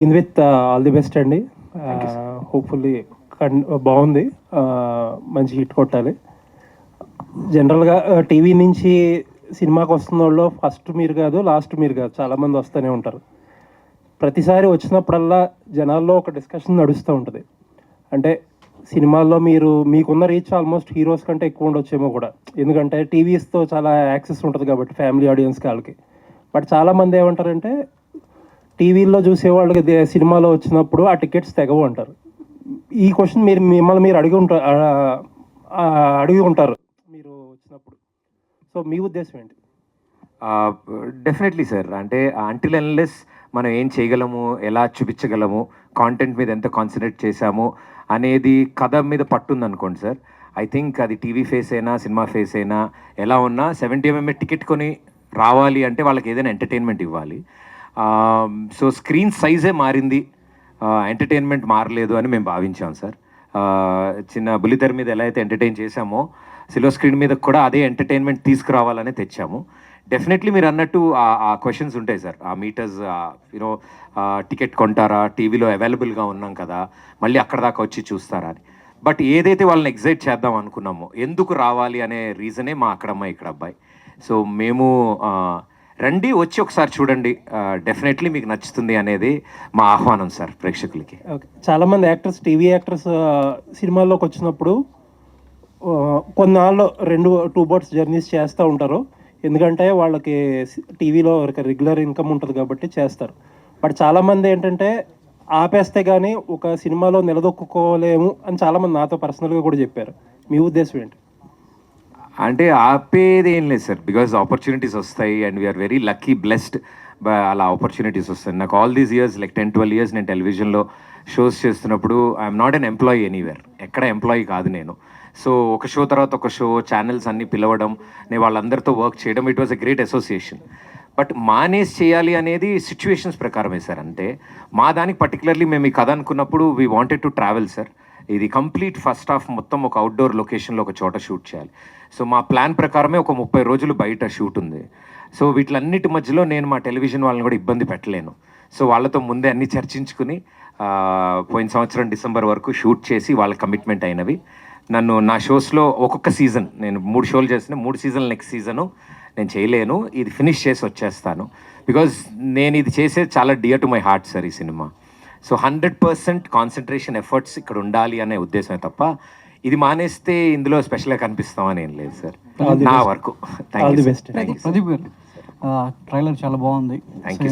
With all the best అండి. Hopefully బాగుంది. మంచి హిట్ కొట్టాలి. జనరల్గా టీవీ నుంచి సినిమాకి వస్తున్న వాళ్ళు ఫస్ట్ మీరు కాదు, లాస్ట్ మీరు కాదు, చాలామంది వస్తూనే ఉంటారు. ప్రతిసారి వచ్చినప్పుడల్లా జనాల్లో ఒక డిస్కషన్ నడుస్తూ ఉంటుంది. అంటే సినిమాల్లో మీకున్న రీచ్ ఆల్మోస్ట్ హీరోస్ కంటే ఎక్కువ ఉండొచ్చేమో కూడా. ఎందుకంటే టీవీస్తో చాలా యాక్సెస్ ఉంటుంది కాబట్టి ఫ్యామిలీ ఆడియన్స్కి వాళ్ళకి. బట్ చాలామంది ఏమంటారంటే టీవీల్లో చూసేవాళ్ళకి సినిమాలో వచ్చినప్పుడు ఆ టికెట్స్ తెగవు అంటారు. ఈ క్వశ్చన్ మిమ్మల్ని మీరు అడిగి ఉంటారు మీరు వచ్చినప్పుడు. సో మీ ఉద్దేశం ఏంటి? Definitely sir. అంటే అంటిల్ అన్లెస్ మనం ఏం చేయగలము, ఎలా చూపించగలము, కాంటెంట్ మీద ఎంత కాన్సన్ట్రేట్ చేశాము అనేది కథ మీద పట్టుందనుకోండి సార్. ఐ థింక్ అది టీవీ ఫేస్ అయినా, సినిమా ఫేస్ అయినా, ఎలా ఉన్నా 70 టికెట్ కొని రావాలి అంటే వాళ్ళకి ఏదైనా ఎంటర్టైన్మెంట్ ఇవ్వాలి. సో స్క్రీన్ సైజే మారింది, ఎంటర్టైన్మెంట్ మారలేదు అని మేము భావించాం సార్. చిన్న బుల్లితెర మీద ఎలా అయితే ఎంటర్టైన్ చేశామో సిల్వర్ స్క్రీన్ మీద కూడా అదే ఎంటర్టైన్మెంట్ తీసుకురావాలని తెచ్చాము. డెఫినెట్లీ మీరు అన్నట్టు ఆ క్వశ్చన్స్ ఉంటాయి సార్. ఆ మీటర్స్ యూనో టికెట్ కొంటారా, టీవీలో అవైలబుల్గా ఉన్నాం కదా, మళ్ళీ అక్కడ దాకా వచ్చి చూస్తారా అని. బట్ ఏదైతే వాళ్ళని ఎగ్జైట్ చేద్దాం అనుకున్నామో, ఎందుకు రావాలి అనే రీజనే మా అక్కడమ్మాయి ఇక్కడ అబ్బాయి. సో మేము రండి, వచ్చి ఒకసారి చూడండి, డెఫినెట్లీ మీకు నచ్చుతుంది అనేది మా ఆహ్వానం సార్ ప్రేక్షకులకి. ఓకే. చాలామంది యాక్టర్స్, టీవీ యాక్టర్స్ సినిమాల్లోకి వచ్చినప్పుడు కొన్నాళ్ళు 2 బర్డ్స్ జర్నీస్ చేస్తూ ఉంటారు. ఎందుకంటే వాళ్ళకి టీవీలో రెగ్యులర్ ఇన్కమ్ ఉంటుంది కాబట్టి చేస్తారు. బట్ చాలామంది ఏంటంటే ఆపేస్తే కానీ ఒక సినిమాలో నిలదొక్కుకోలేము అని చాలామంది నాతో పర్సనల్గా కూడా చెప్పారు. మీ ఉద్దేశం ఏంటి? అంటే ఆపేది ఏం లేదు సార్, బికాజ్ ఆపర్చునిటీస్ వస్తాయి and we are very lucky blessed. అలా ఆపర్చునిటీస్ వస్తాయి. నాకు all these years, like 10-12 years నేను టెలివిజన్లో షోస్ చేస్తున్నప్పుడు I'm not an employee anywhere. ఎక్కడ ఎంప్లాయీ కాదు నేను. సో ఒక షో తర్వాత ఒక షో, ఛానల్స్ అన్నీ పిలవడం, నేను వాళ్ళందరితో వర్క్ చేయడం, it was a great association. But manage చేయాలి అనేది సిచ్యువేషన్స్ ప్రకారమే సార్. అంటే మా దానికి పర్టికులర్లీ మేము ఈ కథ అనుకున్నప్పుడు we wanted to travel sir. ఇది కంప్లీట్ ఫస్ట్ హాఫ్ మొత్తం ఒక అవుట్డోర్ లొకేషన్లో ఒక చోట షూట్ చేయాలి. సో మా ప్లాన్ ప్రకారమే ఒక 30 రోజులు బయట షూట్ ఉంది. సో వీటిలన్నిటి మధ్యలో నేను మా టెలివిజన్ వాళ్ళని కూడా ఇబ్బంది పెట్టలేను. సో వాళ్ళతో ముందే అన్ని చర్చించుకుని పోయిన సంవత్సరం డిసెంబర్ వరకు షూట్ చేసి వాళ్ళ కమిట్మెంట్ అయినవి. నన్ను నా షోస్లో ఒక్కొక్క సీజన్, నేను 3 షోలు చేసిన 3 సీజన్లు నెక్స్ట్ సీజను నేను చేయలేను, ఇది ఫినిష్ చేసి వచ్చేస్తాను. బికాజ్ నేను ఇది చేసేది చాలా dear to my heart sir ఈ సినిమా. సో 100% కాన్సన్ట్రేషన్ ఎఫర్ట్స్ ఇక్కడ ఉండాలి అనే ఉద్దేశమే తప్ప ఇది మానేస్తే ఇందులో స్పెషల్గా కనిపిస్తామని ఏం లేదు సార్. నా వరకు. Thank you. బెస్ట్. ప్రదీప్ గారు, ట్రైలర్ చాలా బాగుంది. Thank you.